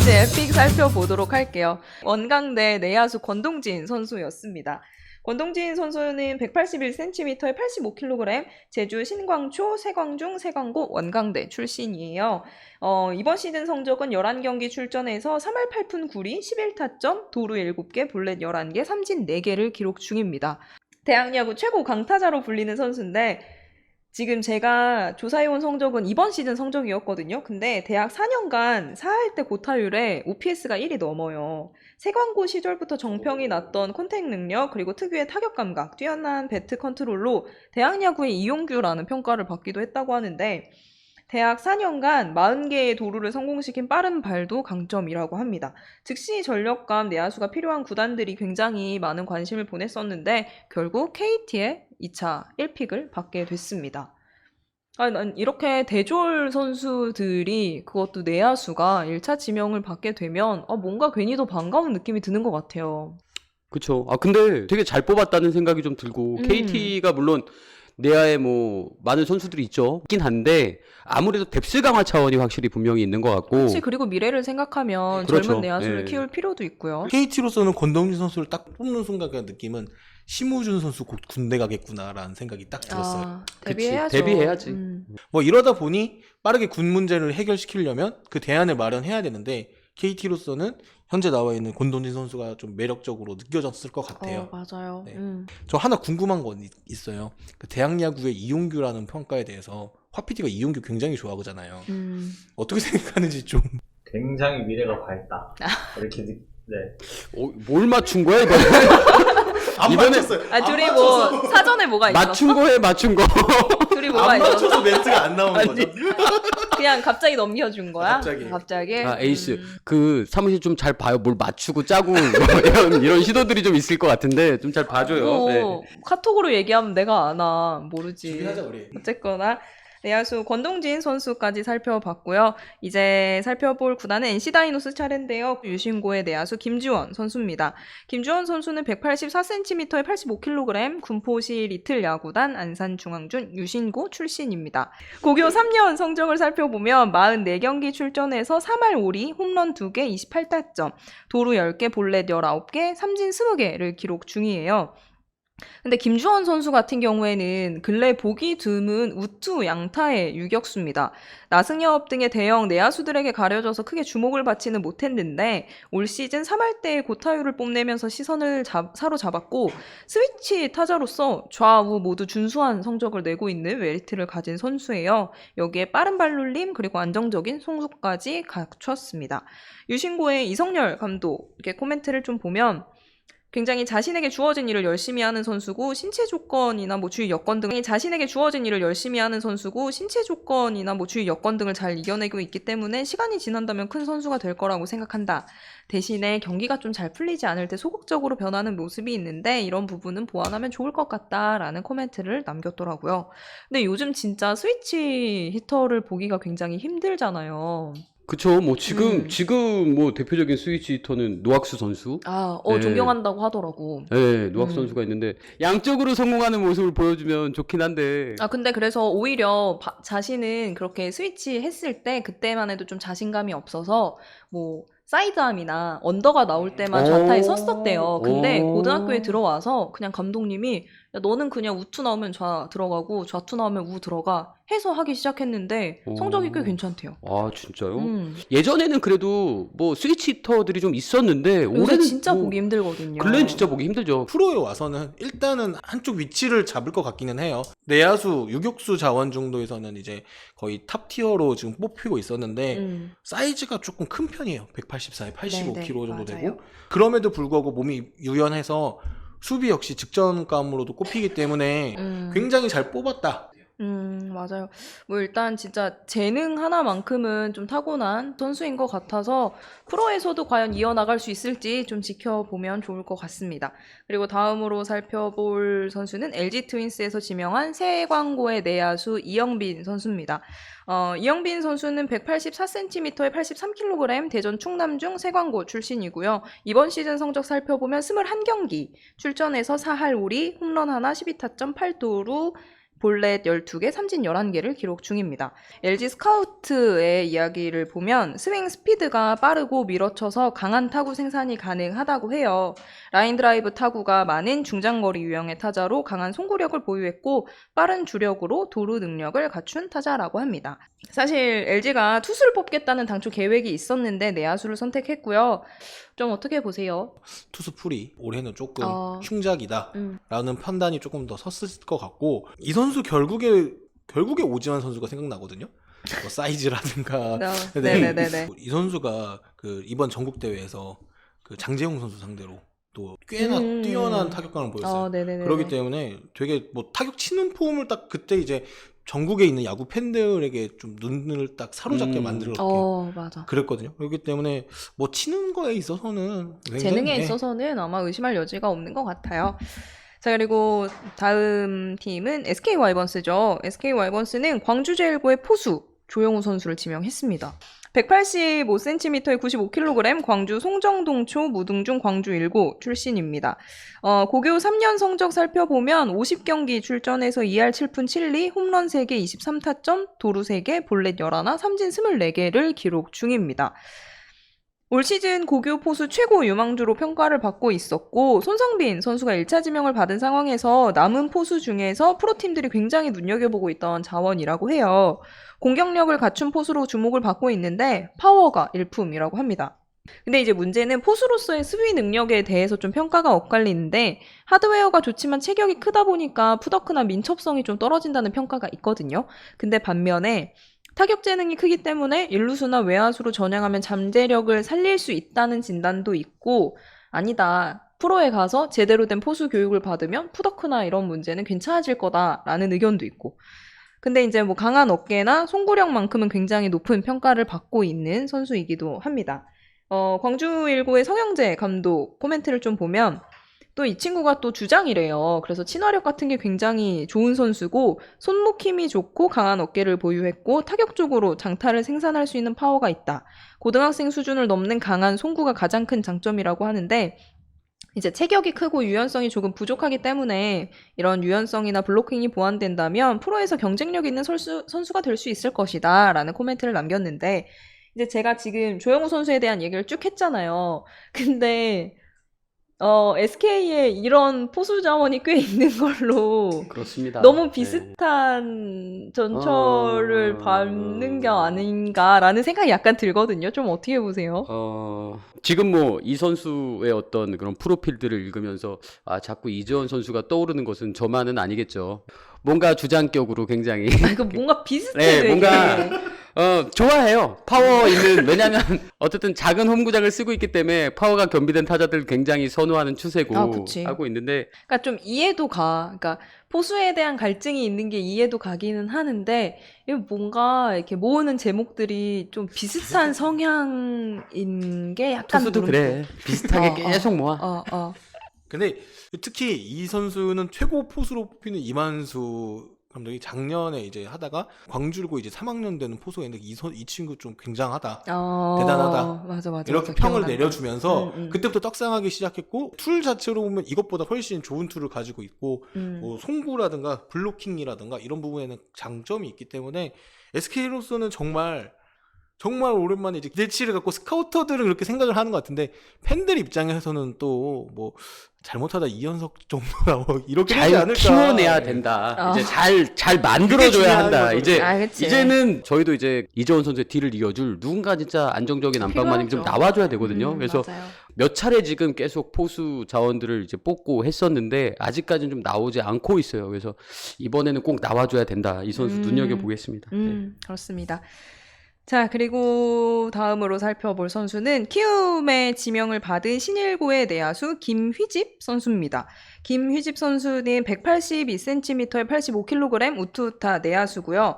이제 픽 살펴보도록 할게요. 원광대 내야수 권동진 선수였습니다. 권동진 선수는 181cm에 85kg, 제주 신광초, 세광중, 세광고 원광대 출신이에요. 이번 시즌 성적은 11경기 출전해서 3할 8푼 9리, 11타점, 도루 7개, 볼넷 11개, 삼진 4개를 기록 중입니다. 대학야구 최고 강타자로 불리는 선수인데 지금 제가 조사해온 성적은 이번 시즌 성적이었거든요. 근데 대학 4년간 4할 때 고타율에 OPS가 1이 넘어요. 세광고 시절부터 정평이 났던 컨택 능력, 그리고 특유의 타격 감각, 뛰어난 배트 컨트롤로 대학야구의 이용규라는 평가를 받기도 했다고 하는데 대학 4년간 40개의 도루를 성공시킨 빠른 발도 강점이라고 합니다. 즉시 전력감 내야수가 필요한 구단들이 굉장히 많은 관심을 보냈었는데 결국 KT의 2차 1픽을 받게 됐습니다. 난 이렇게 대졸 선수들이 그것도 내야수가 1차 지명을 받게 되면 뭔가 괜히 더 반가운 느낌이 드는 것 같아요. 그쵸. 근데 되게 잘 뽑았다는 생각이 좀 들고 KT가 물론 내야에 뭐 많은 선수들이 있긴 한데 아무래도 뎁스 강화 차원이 확실히 분명히 있는 것 같고. 그렇지. 그리고 미래를 생각하면 그렇죠. 젊은 내야수를 예. 키울 필요도 있고요. KT로서는 권동진 선수를 딱 뽑는 순간 그 느낌은 심우준 선수 곧 군대 가겠구나라는 생각이 딱 들었어요. 데뷔해야죠. 데뷔해야지. 뭐 이러다 보니 빠르게 군 문제를 해결시키려면 그 대안을 마련해야 되는데 KT로서는 현재 나와 있는 권동진 선수가 좀 매력적으로 느껴졌을 것 같아요. 맞아요. 네. 저 하나 궁금한 건 있어요. 그 대학야구의 이용규라는 평가에 대해서 화 PD가 이용규 굉장히 좋아하잖아요. 어떻게 생각하는지 좀. 굉장히 미래가 밝다. 이렇게 네. 뭘 맞춘 거야 이거? 안 이번에- 맞췄어요. 둘이 안 뭐 맞춰서. 사전에 뭐가 있었어? 맞춘 거에 맞춘 거. 둘이 뭐가 안 있었어? 맞춰서 멘트가 안 나온 거죠. 그냥 갑자기 넘겨준 거야? 갑자기. 에이스 그 사무실 좀 잘 봐요. 뭘 맞추고 짜고 뭐 이런 시도들이 좀 있을 것 같은데 좀 잘 봐줘요. 네. 카톡으로 얘기하면 내가 아나 모르지. 준비하자 우리. 어쨌거나 내야수 권동진 선수까지 살펴봤고요. 이제 살펴볼 구단은 NC 다이노스 차례인데요. 유신고의 내야수 김주원 선수입니다. 김주원 선수는 184cm에 85kg, 군포시 리틀 야구단 안산중앙준 유신고 출신입니다. 고교 3년 성적을 살펴보면 44경기 출전해서 3할 5리, 홈런 2개, 28타점, 도루 10개, 볼넷 19개, 삼진 20개를 기록 중이에요. 근데 김주원 선수 같은 경우에는 근래 보기 드문 우투 양타의 유격수입니다. 나승엽 등의 대형 내야수들에게 가려져서 크게 주목을 받지는 못했는데 올 시즌 3할대의 고타율을 뽐내면서 시선을 사로잡았고 스위치 타자로서 좌우 모두 준수한 성적을 내고 있는 메리트를 가진 선수예요. 여기에 빠른 발놀림 그리고 안정적인 송구까지 갖췄습니다. 유신고의 이성열 감독 이렇게 코멘트를 좀 보면 굉장히 자신에게 주어진 일을 열심히 하는 선수고 신체 조건이나 뭐 주위 여건 등을 잘 이겨내고 있기 때문에 시간이 지난다면 큰 선수가 될 거라고 생각한다. 대신에 경기가 좀 잘 풀리지 않을 때 소극적으로 변하는 모습이 있는데 이런 부분은 보완하면 좋을 것 같다라는 코멘트를 남겼더라고요. 근데 요즘 진짜 스위치 히터를 보기가 굉장히 힘들잖아요. 그쵸. 뭐 지금 뭐 대표적인 스위치 히터는 노학수 선수. 네. 존경한다고 하더라고. 네, 노학수 선수가 있는데 양쪽으로 성공하는 모습을 보여주면 좋긴 한데. 근데 그래서 오히려 자신은 그렇게 스위치 했을 때 그때만 해도 좀 자신감이 없어서 뭐 사이드암이나 언더가 나올 때만 좌타에 섰었대요. 근데 고등학교에 들어와서 그냥 감독님이 야, 너는 그냥 우투 나오면 좌 들어가고 좌투 나오면 우 들어가 해서 하기 시작했는데 성적이 꽤 괜찮대요. 아 진짜요? 예전에는 그래도 뭐 스위치 히터들이 좀 있었는데 요새 올해는 진짜 뭐 보기 힘들거든요. 근래는 진짜 보기 힘들죠. 프로에 와서는 일단은 한쪽 위치를 잡을 것 같기는 해요. 내야수, 유격수 자원 정도에서는 이제 거의 탑 티어로 지금 뽑히고 있었는데 사이즈가 조금 큰 편이에요. 184에 85kg 정도 맞아요. 되고 그럼에도 불구하고 몸이 유연해서 수비 역시 직전감으로도 꼽히기 때문에 굉장히 잘 뽑았다. 맞아요. 뭐 일단 진짜 재능 하나만큼은 좀 타고난 선수인 것 같아서 프로에서도 과연 이어나갈 수 있을지 좀 지켜보면 좋을 것 같습니다. 그리고 다음으로 살펴볼 선수는 LG 트윈스에서 지명한 세광고의 내야수 이영빈 선수입니다. 이영빈 선수는 184cm에 83kg, 대전 충남중 세광고 출신이고요. 이번 시즌 성적 살펴보면 21경기 출전해서 4할 5리, 홈런 하나, 12타점, 8도루, 볼넷 12개, 삼진 11개를 기록 중입니다. LG 스카우트의 이야기를 보면 스윙 스피드가 빠르고 밀어쳐서 강한 타구 생산이 가능하다고 해요. 라인 드라이브 타구가 많은 중장거리 유형의 타자로 강한 송구력을 보유했고 빠른 주력으로 도루 능력을 갖춘 타자라고 합니다. 사실 LG가 투수를 뽑겠다는 당초 계획이 있었는데 내야수를 선택했고요. 좀 어떻게 보세요? 투수 풀이 올해는 조금 어. 흉작이다 라는 판단이 조금 더 섰을 것 같고, 이 선수 결국에 오지환 선수가 생각나거든요. 뭐 사이즈라든가. 네네네네. 이 선수가 그 이번 전국 대회에서 그 장재용 선수 상대로 또 꽤나 뛰어난 타격감을 보였어요. 네네네네. 그렇기 때문에 되게 뭐 타격 치는 폼을 딱 그때 이제 전국에 있는 야구 팬들에게 좀 눈을 딱 사로잡게 만들었고 맞아. 그랬거든요. 그렇기 때문에 뭐 치는 거에 있어서는 굉장히, 재능에 있어서는 아마 의심할 여지가 없는 것 같아요. 자, 그리고 다음 팀은 SK 와이번스죠. SK 와이번스는 광주 제일고의 포수 조영우 선수를 지명했습니다. 185cm에 95kg, 광주 송정동초 무등중 광주 1고 출신입니다. 고교 3년 성적 살펴보면 50경기 출전해서 2할 7푼 7리, 홈런 3개, 23타점, 도루 3개, 볼넷 11, 삼진 24개를 기록 중입니다. 올 시즌 고교 포수 최고 유망주로 평가를 받고 있었고, 손성빈 선수가 1차 지명을 받은 상황에서 남은 포수 중에서 프로팀들이 굉장히 눈여겨보고 있던 자원이라고 해요. 공격력을 갖춘 포수로 주목을 받고 있는데 파워가 일품이라고 합니다. 근데 이제 문제는 포수로서의 수비 능력에 대해서 좀 평가가 엇갈리는데, 하드웨어가 좋지만 체격이 크다 보니까 푸더크나 민첩성이 좀 떨어진다는 평가가 있거든요. 근데 반면에 타격 재능이 크기 때문에 일루수나 외야수로 전향하면 잠재력을 살릴 수 있다는 진단도 있고, 아니다, 프로에 가서 제대로 된 포수 교육을 받으면 푸더크나 이런 문제는 괜찮아질 거다라는 의견도 있고, 근데 이제 뭐 강한 어깨나 송구력만큼은 굉장히 높은 평가를 받고 있는 선수이기도 합니다. 광주 1고의 성영재 감독 코멘트를 좀 보면 또 이 친구가 또 주장이래요. 그래서 친화력 같은 게 굉장히 좋은 선수고, 손목 힘이 좋고 강한 어깨를 보유했고 타격적으로 장타를 생산할 수 있는 파워가 있다. 고등학생 수준을 넘는 강한 송구가 가장 큰 장점이라고 하는데, 이제 체격이 크고 유연성이 조금 부족하기 때문에 이런 유연성이나 블로킹이 보완된다면 프로에서 경쟁력 있는 선수가 될 수 있을 것이다 라는 코멘트를 남겼는데, 이제 제가 지금 조영우 선수에 대한 얘기를 쭉 했잖아요. 근데 SK에 이런 포수 자원이 꽤 있는 걸로 그렇습니다. 너무 비슷한 전철을 밟는 게 아닌가라는 생각이 약간 들거든요. 좀 어떻게 보세요? 지금 뭐 이 선수의 어떤 그런 프로필들을 읽으면서 자꾸 이재원 선수가 떠오르는 것은 저만은 아니겠죠. 뭔가 주장격으로 굉장히 이거 뭔가 비슷해. 네, 되게. 뭔가 좋아해요. 파워 있는, 왜냐면 어쨌든 작은 홈구장을 쓰고 있기 때문에 파워가 겸비된 타자들 굉장히 선호하는 추세고 그치. 하고 있는데, 그러니까 좀 이해도 가. 그러니까 포수에 대한 갈증이 있는 게 이해도 가기는 하는데, 이거 뭔가 이렇게 모으는 제목들이 좀 비슷한 성향인 게 약간 투수도 물음표. 그래. 비슷하게 계속 모아. 근데 특히 이 선수는 최고 포수로 뽑히는 이만수 감독이 작년에 이제 하다가 광주고 이제 3학년 되는 포수가 있는데 이 친구 좀 굉장하다, 대단하다, 맞아. 이렇게 평을 기억난다. 내려주면서 그때부터 떡상하기 시작했고, 툴 자체로 보면 이것보다 훨씬 좋은 툴을 가지고 있고, 뭐 송구라든가 블로킹이라든가 이런 부분에는 장점이 있기 때문에 SK로서는 정말 오랜만에 이제 기대치를 갖고 스카우터들은 그렇게 생각을 하는 것 같은데, 팬들 입장에서는 또 뭐 잘못하다 이연석 정도라고 이렇게 되지 잘 않을까. 키워내야 된다. 이제 잘 만들어줘야 한다. 거죠. 그치. 이제는 저희도 이제 이재원 선수의 뒤를 이어줄 누군가 진짜 안정적인 안방마님이 좀 필요하죠. 나와줘야 되거든요. 그래서 맞아요. 몇 차례 지금 계속 포수 자원들을 이제 뽑고 했었는데 아직까지는 좀 나오지 않고 있어요. 그래서 이번에는 꼭 나와줘야 된다. 이 선수 눈여겨보겠습니다. 네. 그렇습니다. 자, 그리고 다음으로 살펴볼 선수는 키움의 지명을 받은 신일고의 내야수 김휘집 선수입니다. 김휘집 선수는 182cm에 85kg 우투타 내야수고요.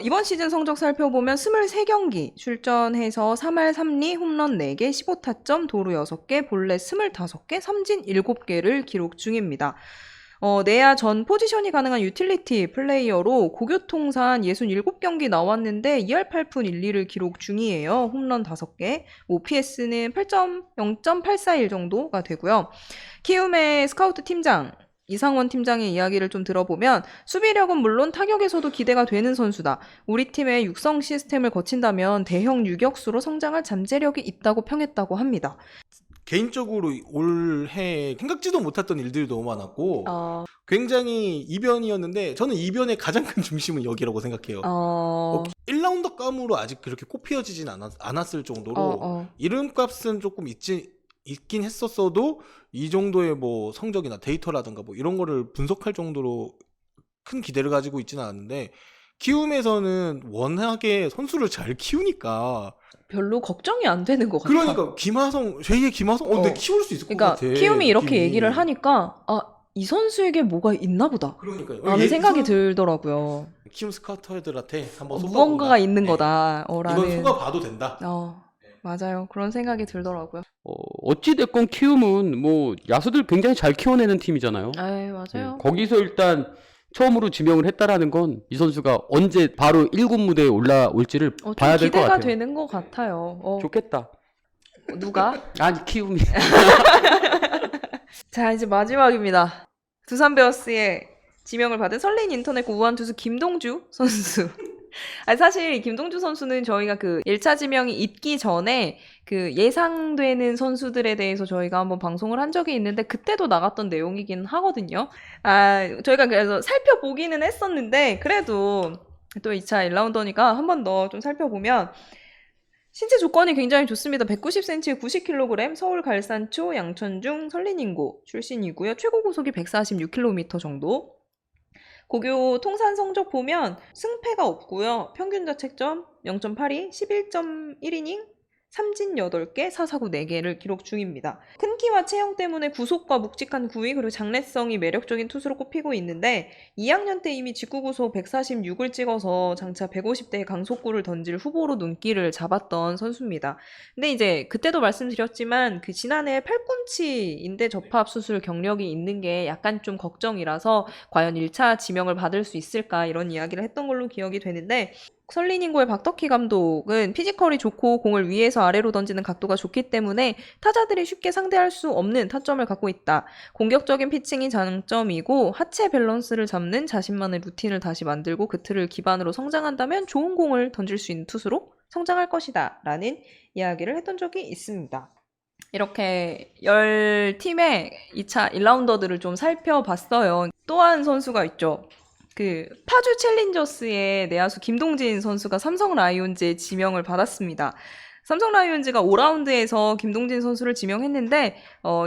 이번 시즌 성적 살펴보면 23경기 출전해서 3할 3리, 홈런 4개, 15타점, 도루 6개, 볼넷 25개, 삼진 7개를 기록 중입니다. 내야 전 포지션이 가능한 유틸리티 플레이어로 고교 통산 67경기 나왔는데 2할 8푼 1리를 기록 중이에요. 홈런 5개, OPS는 0.841 정도가 되고요. 키움의 스카우트 팀장 이상원 팀장의 이야기를 좀 들어보면 수비력은 물론 타격에서도 기대가 되는 선수다. 우리 팀의 육성 시스템을 거친다면 대형 유격수로 성장할 잠재력이 있다고 평했다고 합니다. 개인적으로 올해 생각지도 못했던 일들이 너무 많았고 굉장히 이변이었는데 저는 이변의 가장 큰 중심은 여기라고 생각해요. 1라운드 감으로 아직 그렇게 꼽혀지진 않았을 정도로 이름값은 조금 있긴 했었어도 이 정도의 뭐 성적이나 데이터라든가 뭐 이런 거를 분석할 정도로 큰 기대를 가지고 있지는 않았는데 키움에서는 워낙에 선수를 잘 키우니까 별로 걱정이 안 되는 것 같아. 그러니까 김하성, 제2의 김하성 근데 키울 수 있을 것 같아. 키움이 이렇게 느낌이. 얘기를 하니까 이 선수에게 뭐가 있나 보다 그러니까요. 라는 생각이 들더라고요. 키움 스카우터들한테 한번 속아본다. 무언가가 있는 거다. 라는. 이건 속아봐도 된다. 맞아요. 그런 생각이 들더라고요. 어찌됐건 키움은 뭐 야수들 굉장히 잘 키워내는 팀이잖아요. 맞아요. 거기서 일단 처음으로 지명을 했다라는 건 이 선수가 언제 바로 1군 무대에 올라올지를 봐야 될 것 같아요. 기대가 되는 것 같아요. 좋겠다. 누가? 아니 키움이. 자, 이제 마지막입니다. 두산 베어스의 지명을 받은 설레인 인터넷고 우한 투수 김동주 선수. 사실 김동주 선수는 저희가 그 1차 지명이 있기 전에 그 예상되는 선수들에 대해서 저희가 한번 방송을 한 적이 있는데 그때도 나갔던 내용이긴 하거든요. 저희가 그래서 살펴보기는 했었는데 그래도 또 2차 1라운더니까 한 번 더 좀 살펴보면 신체 조건이 굉장히 좋습니다. 190cm에 90kg, 서울 갈산초, 양천중, 설린인고 출신이고요. 최고 구속이 146km 정도. 고교 통산 성적 보면 승패가 없고요. 평균 자책점 0.82, 11.1이닝, 삼진 8개, 사사구 4개를 기록 중입니다. 큰 키와 체형 때문에 구속과 묵직한 구위 그리고 장래성이 매력적인 투수로 꼽히고 있는데 2학년 때 이미 직구 구속 146을 찍어서 장차 150대의 강속구를 던질 후보로 눈길을 잡았던 선수입니다. 근데 이제 그때도 말씀드렸지만 그 지난해 팔꿈치 인대 접합 수술 경력이 있는 게 약간 좀 걱정이라서 과연 1차 지명을 받을 수 있을까 이런 이야기를 했던 걸로 기억이 되는데 설린인고의 박덕희 감독은 피지컬이 좋고 공을 위에서 아래로 던지는 각도가 좋기 때문에 타자들이 쉽게 상대할 수 없는 타점을 갖고 있다. 공격적인 피칭이 장점이고 하체 밸런스를 잡는 자신만의 루틴을 다시 만들고 그 틀을 기반으로 성장한다면 좋은 공을 던질 수 있는 투수로 성장할 것이다. 라는 이야기를 했던 적이 있습니다. 이렇게 10팀의 2차 1라운더들을 좀 살펴봤어요. 또 한 선수가 있죠. 그 파주 챌린저스의 내야수 김동진 선수가 삼성 라이온즈에 지명을 받았습니다. 삼성 라이온즈가 5라운드에서 김동진 선수를 지명했는데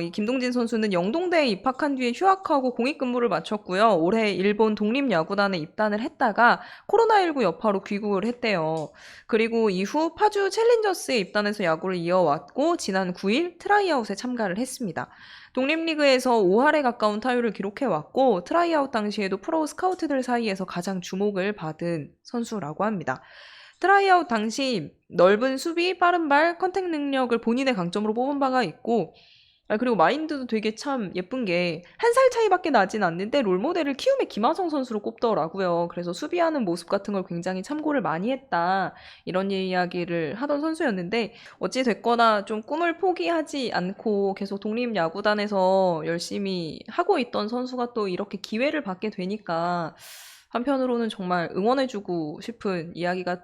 이 김동진 선수는 영동대에 입학한 뒤에 휴학하고 공익근무를 마쳤고요. 올해 일본 독립야구단에 입단을 했다가 코로나19 여파로 귀국을 했대요. 그리고 이후 파주 챌린저스에 입단해서 야구를 이어왔고 지난 9일 트라이아웃에 참가를 했습니다. 독립리그에서 5할에 가까운 타율을 기록해왔고 트라이아웃 당시에도 프로 스카우트들 사이에서 가장 주목을 받은 선수라고 합니다. 트라이아웃 당시 넓은 수비, 빠른 발, 컨택 능력을 본인의 강점으로 뽑은 바가 있고 그리고 마인드도 되게 참 예쁜 게 1살 차이밖에 나진 않는데 롤모델을 키움의 김하성 선수로 꼽더라고요. 그래서 수비하는 모습 같은 걸 굉장히 참고를 많이 했다. 이런 이야기를 하던 선수였는데 어찌 됐거나 좀 꿈을 포기하지 않고 계속 독립야구단에서 열심히 하고 있던 선수가 또 이렇게 기회를 받게 되니까 한편으로는 정말 응원해주고 싶은 이야기가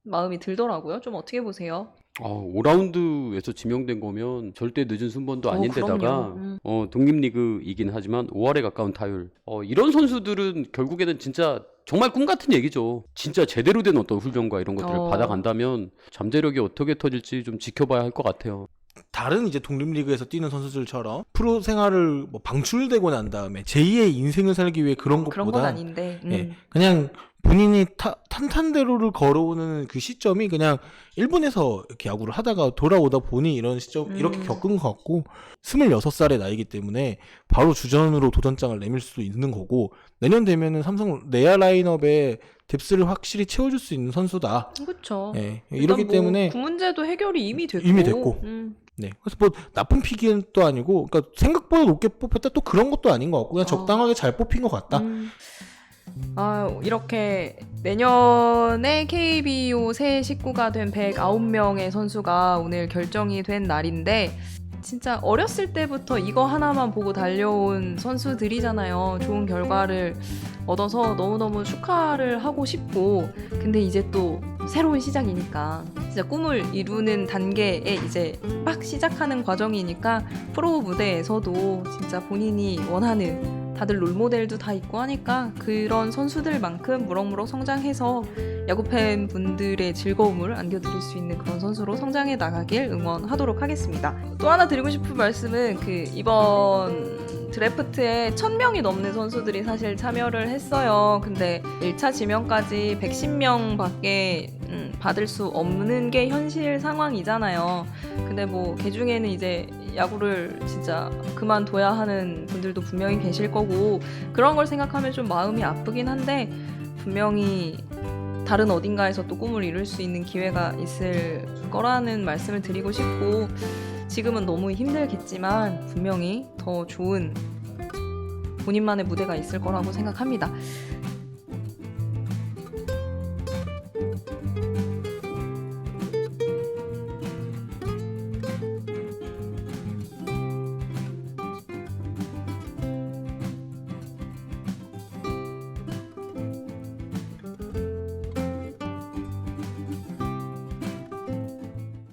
마음이 들더라고요. 좀 어떻게 보세요? 5라운드에서 지명된 거면 절대 늦은 순번도 아닌데다가 독립리그이긴 하지만 5할에 가까운 타율. 이런 선수들은 결국에는 진짜 정말 꿈 같은 얘기죠. 진짜 제대로 된 어떤 훈련과 이런 것들을 받아간다면 잠재력이 어떻게 터질지 좀 지켜봐야 할 것 같아요. 다른 이제 독립리그에서 뛰는 선수들처럼 프로 생활을 뭐 방출되고 난 다음에 제2의 인생을 살기 위해 그런 것보다 그런 건 아닌데 그냥 본인이 탄탄대로를 걸어오는 그 시점이 그냥 일본에서 이렇게 야구를 하다가 돌아오다 보니 이런 시점 이렇게 겪은 것 같고 26살의 나이기 때문에 바로 주전으로 도전장을 내밀 수 있는 거고 내년 되면은 삼성 내야 라인업에 뎁스를 확실히 채워줄 수 있는 선수다. 그렇죠. 이렇기 때문에 그 문제도 해결이 이미 됐고. 네. 그래서 뭐 나쁜 픽은 또 아니고, 그러니까 생각보다 높게 뽑혔다 또 그런 것도 아닌 것 같고 그냥 적당하게 잘 뽑힌 것 같다. 이렇게 내년에 KBO 새 식구가 된 109명의 선수가 오늘 결정이 된 날인데 진짜 어렸을 때부터 이거 하나만 보고 달려온 선수들이잖아요. 좋은 결과를 얻어서 너무너무 축하를 하고 싶고, 근데 이제 또 새로운 시작이니까 진짜 꿈을 이루는 단계에 이제 막 시작하는 과정이니까 프로 무대에서도 진짜 본인이 원하는, 다들 롤모델도 다 있고 하니까 그런 선수들만큼 무럭무럭 성장해서 야구 팬분들의 즐거움을 안겨드릴 수 있는 그런 선수로 성장해 나가길 응원하도록 하겠습니다. 또 하나 드리고 싶은 말씀은 이번 드래프트에 1000명이 넘는 선수들이 사실 참여를 했어요. 근데 1차 지명까지 110명밖에 받을 수 없는 게 현실 상황이잖아요. 근데 뭐 개중에는 이제 야구를 진짜 그만둬야 하는 분들도 분명히 계실 거고, 그런 걸 생각하면 좀 마음이 아프긴 한데, 분명히 다른 어딘가에서 또 꿈을 이룰 수 있는 기회가 있을 거라는 말씀을 드리고 싶고, 지금은 너무 힘들겠지만 분명히 더 좋은 본인만의 무대가 있을 거라고 생각합니다.